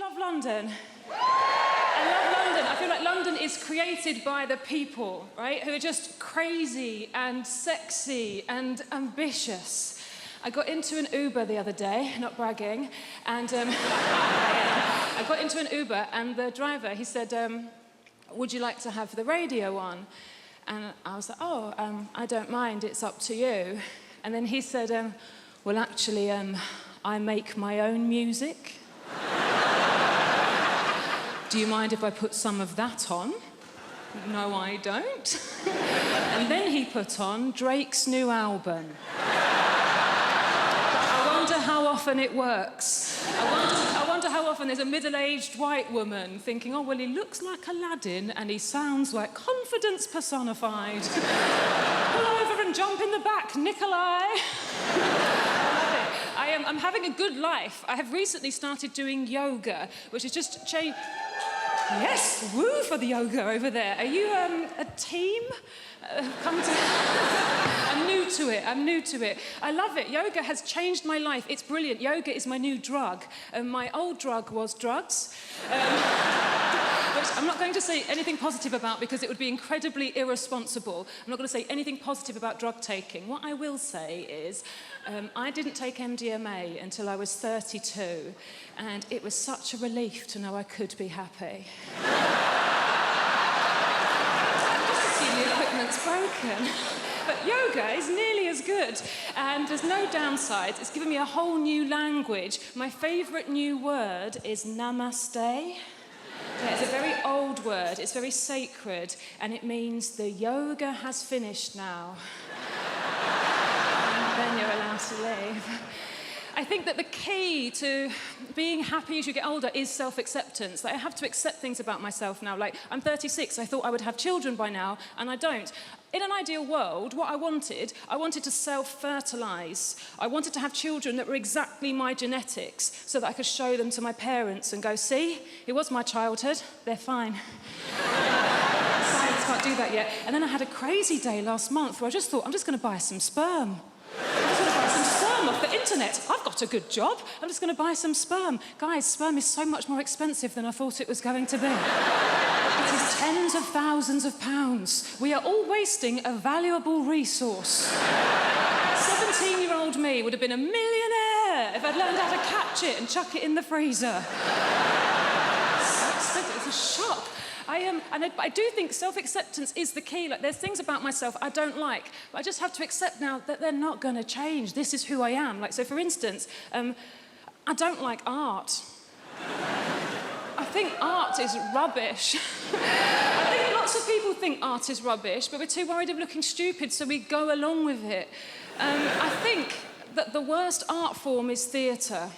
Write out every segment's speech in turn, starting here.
love London. I love London. I feel like London is created by the people, right, who are just crazy and sexy and ambitious. I got into an Uber the other day, not bragging, and I got into an Uber, and the driver, he said, would you like to have the radio on? And I was like, oh, I don't mind, it's up to you. And then he said, well, actually, I make my own music. Do you mind if I put some of that on? No, I don't. And then he put on Drake's new album. I wonder how often it works. I wonder how often there's a middle-aged white woman thinking, oh, well, he looks like Aladdin and he sounds like confidence personified. Pull over and jump in the back, Nikolai. I'm having a good life. I have recently started doing yoga, which is just change. Yes, woo for the yoga over there. Are you a team? Come to... I'm new to it. I love it. Yoga has changed my life. It's brilliant. Yoga is my new drug. My old drug was drugs. Which I'm not going to say anything positive about because it would be incredibly irresponsible. I'm not going to say anything positive about drug taking. What I will say is I didn't take MDMA until I was 32, and it was such a relief to know I could be happy. Just to see the equipment's broken. But yoga is nearly as good, and there's no downsides. It's given me a whole new language. My favourite new word is namaste. Yeah, it's a very old word, it's very sacred, and it means the yoga has finished now. And then you're allowed to leave. I think that the key to being happy as you get older is self-acceptance. Like, I have to accept things about myself now. Like, I'm 36, I thought I would have children by now, and I don't. In an ideal world, what I wanted to self-fertilise. I wanted to have children that were exactly my genetics so that I could show them to my parents and go, see, it was my childhood, they're fine. Science can't do that yet. And then I had a crazy day last month where I just thought, I'm just going to buy some sperm. I'm just going to buy some sperm off the internet. I've got a good job. I'm just going to buy some sperm. Guys, sperm is so much more expensive than I thought it was going to be. It is tens of thousands of pounds. We are all wasting a valuable resource. 17-year-old me would have been a millionaire if I'd learned how to catch it and chuck it in the freezer. It's a shock. I do think self-acceptance is the key. Like, there's things about myself I don't like, but I just have to accept now that they're not going to change. This is who I am. Like, so for instance, I don't like art. I think art is rubbish. I think lots of people think art is rubbish, but we're too worried of looking stupid, so we go along with it. I think that the worst art form is theatre.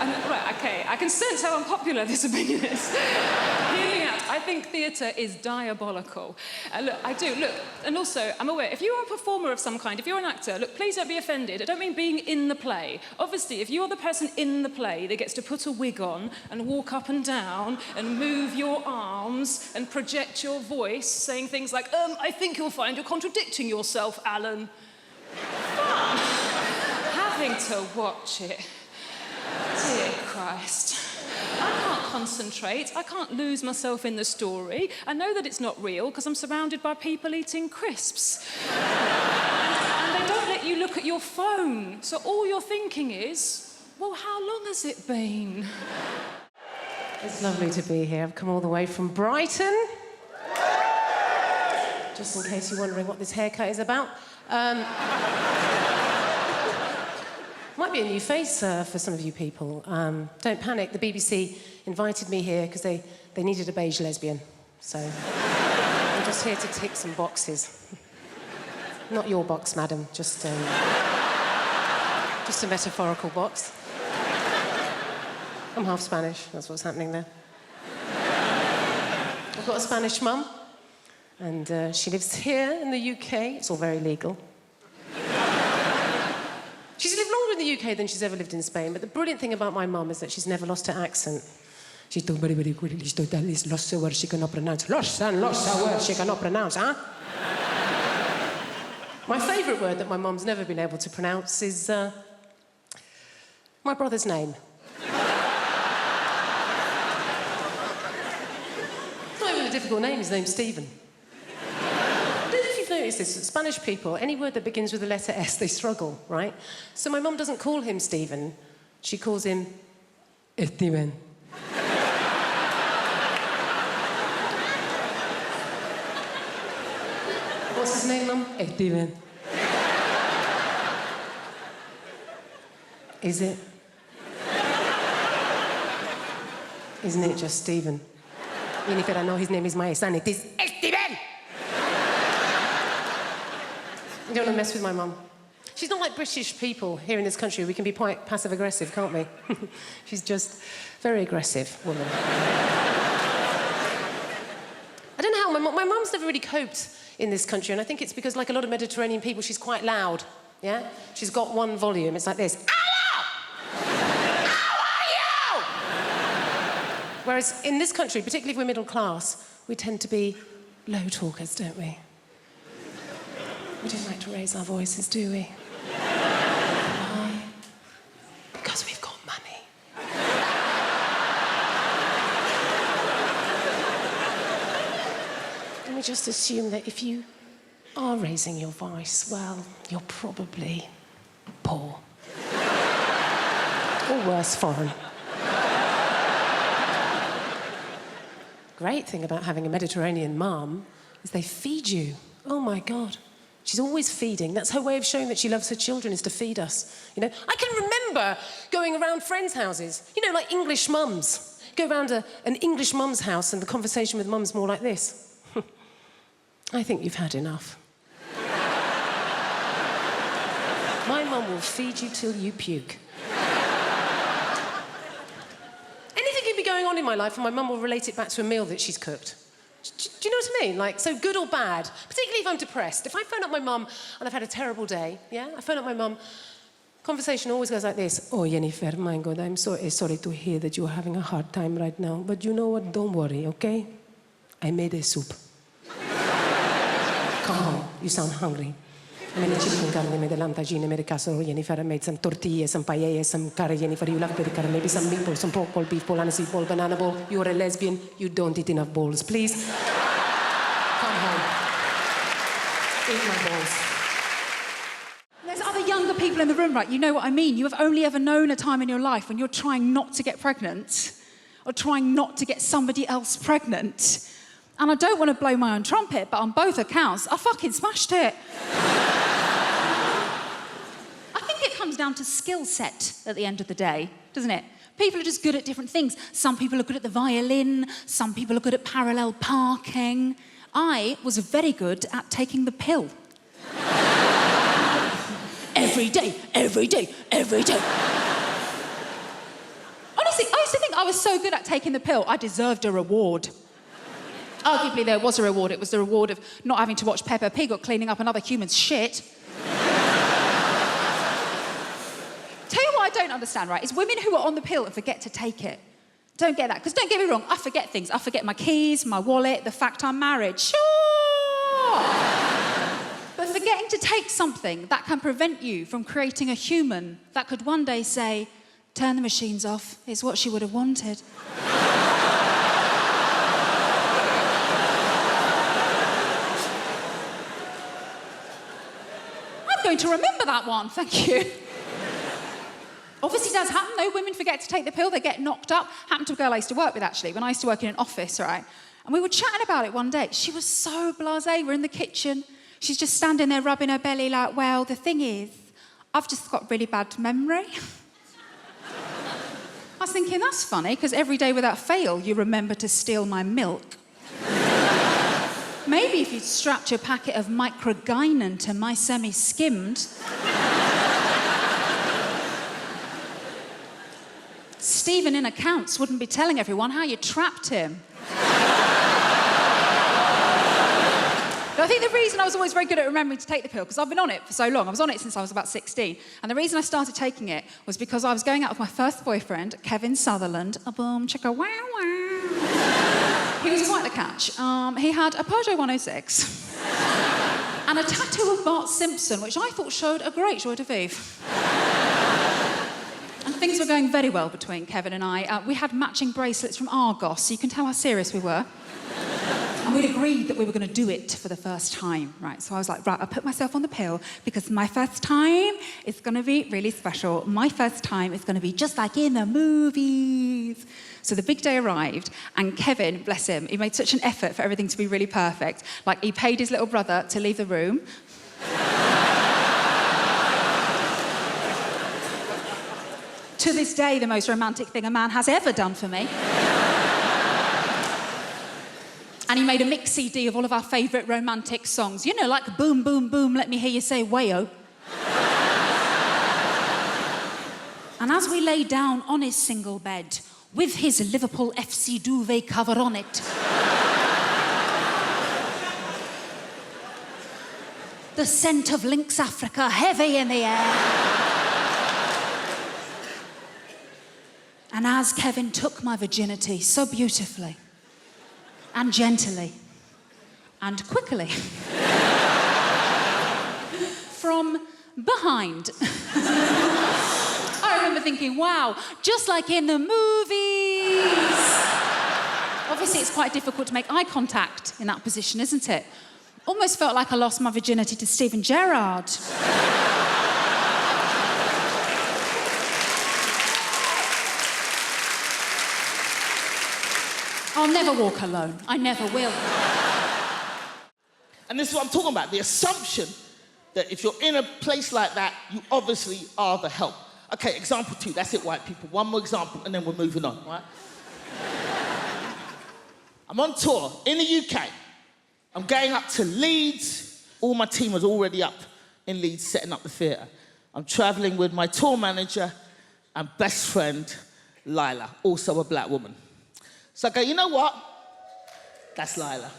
Right, okay, I can sense how unpopular this opinion is. Hear me out. I think theatre is diabolical. Look, I do, look, and also, I'm aware, if you are a performer of some kind, if you're an actor, look, please don't be offended. I don't mean being in the play. Obviously, if you're the person in the play that gets to put a wig on and walk up and down and move your arms and project your voice, saying things like, I think you'll find you're contradicting yourself, Alan. Fun. Having to watch it. Dear Christ. I can't concentrate. I can't lose myself in the story. I know that it's not real because I'm surrounded by people eating crisps. And they don't let you look at your phone. So all you're thinking is, well, how long has it been? It's lovely to be here. I've come all the way from Brighton. Just in case you're wondering what this haircut is about. Might be a new face for some of you people. Don't panic, the BBC invited me here because they needed a beige lesbian. So I'm just here to tick some boxes. Not your box, madam, just a metaphorical box. I'm half Spanish, that's what's happening there. I've got a Spanish mum, and she lives here in the UK. It's all very legal. She's lived longer in the UK than she's ever lived in Spain, but the brilliant thing about my mum is that she's never lost her accent. She talks very, very quickly. She lost words she cannot pronounce. Lost words she cannot pronounce, huh? My favourite word that my mum's never been able to pronounce is my brother's name. a difficult name. His name's Stephen. I don't know if you've noticed this. Spanish people, any word that begins with the letter S, they struggle, right? So my mum doesn't call him Stephen. She calls him Steven. What's his name, Mum? Steven. Is it? Isn't it just Stephen? Even if I know his name is my son, it is Steven! You don't want to mess with my mum. She's not like British people here in this country. We can be quite passive-aggressive, can't we? She's just a very aggressive woman. I don't know how... My mum's never really coped in this country, and I think it's because, like a lot of Mediterranean people, she's quite loud, yeah? She's got one volume. It's like this. Whereas in this country, particularly if we're middle class, we tend to be low talkers, don't we? We don't like to raise our voices, do we? Why? Because we've got money. And we just assume that if you are raising your voice, well, you're probably poor. Or worse, foreign. Great thing about having a Mediterranean mum is they feed you. Oh, my God. She's always feeding. That's her way of showing that she loves her children, is to feed us. You know, I can remember going around friends' houses, you know, like English mums. Go around an English mum's house and the conversation with mum's more like this. I think you've had enough. My mum will feed you till you puke. Going on in my life, and my mum will relate it back to a meal that she's cooked. Do you know what I mean? Like, so good or bad, particularly if I'm depressed. If I phone up my mum and I've had a terrible day, yeah, I phone up my mum, conversation always goes like this. Oh, Jennifer, my God, I'm so sorry to hear that you're having a hard time right now, but you know what? Don't worry, okay? I made a soup. Come home. You sound hungry. I made a chicken curry, I made a lamb tagine, I made a casserole, Jennifer, I made some tortillas, some paella, some curry, Jennifer, you love curry, maybe some meatballs, some pork ball, beef ball, aniseed ball, banana ball. You're a lesbian, you don't eat enough balls. Please, come home. Eat my balls. There's other younger people in the room, right? You know what I mean. You have only ever known a time in your life when you're trying not to get pregnant or trying not to get somebody else pregnant. And I don't want to blow my own trumpet, but on both accounts, I fucking smashed it. Comes down to skill set at the end of the day, doesn't it? People are just good at different things. Some people are good at the violin, some people are good at parallel parking. I was very good at taking the pill. Every day, every day, every day. Honestly, I used to think I was so good at taking the pill, I deserved a reward. Arguably, there was a reward. It was the reward of not having to watch Peppa Pig or cleaning up another human's shit. Tell you what I don't understand, right, is women who are on the pill and forget to take it. Don't get that, because don't get me wrong, I forget things. I forget my keys, my wallet, the fact I'm married. Sure! But forgetting to take something that can prevent you from creating a human that could one day say, turn the machines off, is what she would have wanted. I'm going to remember that one, thank you. Obviously does happen, though. Women forget to take the pill, they get knocked up. Happened to a girl I used to work with, actually, when I used to work in an office, right? And we were chatting about it one day. She was so blasé. We're in the kitchen. She's just standing there rubbing her belly like, well, the thing is, I've just got really bad memory. I was thinking, that's funny, because every day without fail, you remember to steal my milk. Maybe if you'd strapped your packet of microgynon to my semi-skimmed... Stephen in accounts wouldn't be telling everyone how you trapped him. But I think the reason I was always very good at remembering to take the pill, because I've been on it for so long. I was on it since I was about 16. And the reason I started taking it was because I was going out with my first boyfriend, Kevin Sutherland. A boom, chicka, wow, wow. He was quite the catch. He had a Peugeot 106 and a tattoo of Bart Simpson, which I thought showed a great joie de vivre. And things were going very well between Kevin and I. We had matching bracelets from Argos, so you can tell how serious we were. And we'd agreed that we were going to do it for the first time, right? So I was like, right, I'll put myself on the pill because my first time is going to be really special. My first time is going to be just like in the movies. So the big day arrived, and Kevin, bless him, he made such an effort for everything to be really perfect. Like, he paid his little brother to leave the room. To this day, the most romantic thing a man has ever done for me. And he made a mix CD of all of our favourite romantic songs. You know, like Boom, Boom, Boom, Let Me Hear You Say Wayo. And as we lay down on his single bed, with his Liverpool FC duvet cover on it, the scent of Lynx Africa heavy in the air. And as Kevin took my virginity so beautifully, and gently, and quickly, from behind, I remember thinking, wow, just like in the movies. Obviously, it's quite difficult to make eye contact in that position, isn't it? Almost felt like I lost my virginity to Stephen Gerrard. I'll never walk alone. I never will. And this is what I'm talking about, the assumption that if you're in a place like that, you obviously are the help. Okay, example 2, that's it, white people. One more example, and then we're moving on, right? I'm on tour in the UK. I'm going up to Leeds. All my team was already up in Leeds setting up the theatre. I'm travelling with my tour manager and best friend, Lila, also a black woman. So I go, you know what? That's Lila.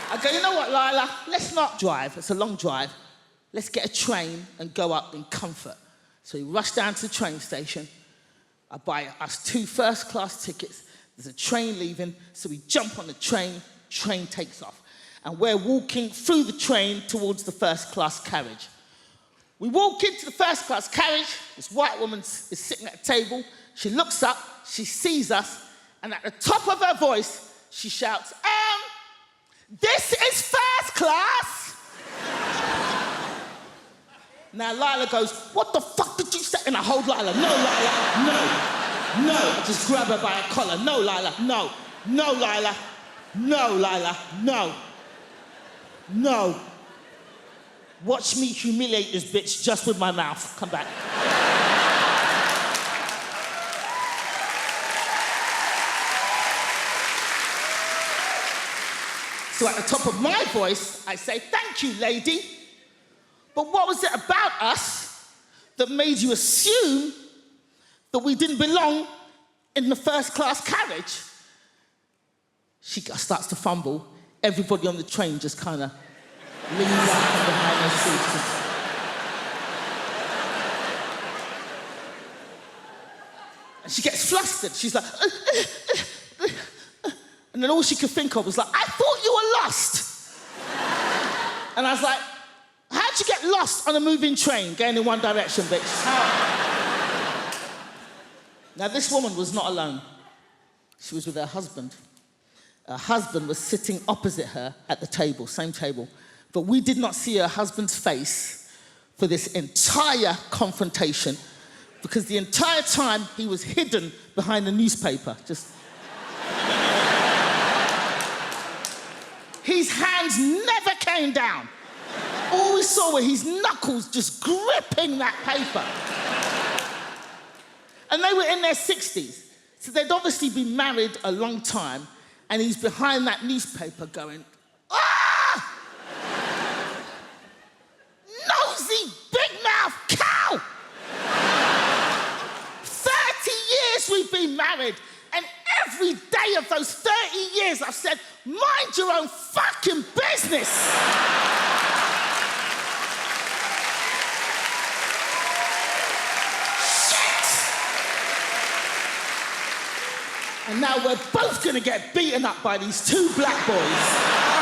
I go, you know what, Lila? Let's not drive. It's a long drive. Let's get a train and go up in comfort. So we rush down to the train station. I buy us 2 first-class tickets. There's a train leaving, so we jump on the train takes off. And we're walking through the train towards the first-class carriage. We walk into the first-class carriage. This white woman is sitting at a table. She looks up, she sees us, and at the top of her voice, she shouts, this is first class! Now Lila goes, what the fuck did you say? And I hold Lila, no, Lila, no. I just grab her by her collar, no, Lila, no. No, Lila, no, Lila, no. Watch me humiliate this bitch just with my mouth. Come back. So at the top of my voice, I say, thank you, lady. But what was it about us that made you assume that we didn't belong in the first-class carriage? She starts to fumble. Everybody on the train just kind of leans out from behind their seats. And she gets flustered. She's like, and then all she could think of was like, I thought you were lost. And I was like, how'd you get lost on a moving train going in one direction, bitch? How? Now, this woman was not alone. She was with her husband. Her husband was sitting opposite her at the table, same table. But we did not see her husband's face for this entire confrontation because the entire time he was hidden behind the newspaper, just... His hands never came down. All we saw were his knuckles just gripping that paper. And they were in their 60s. So they'd obviously been married a long time, and he's behind that newspaper going, ah! Nosy, big-mouth cow! 30 years we've been married, and every day of those 30 years I've said, mind your own fucking business! And now we're both gonna get beaten up by these 2 black boys.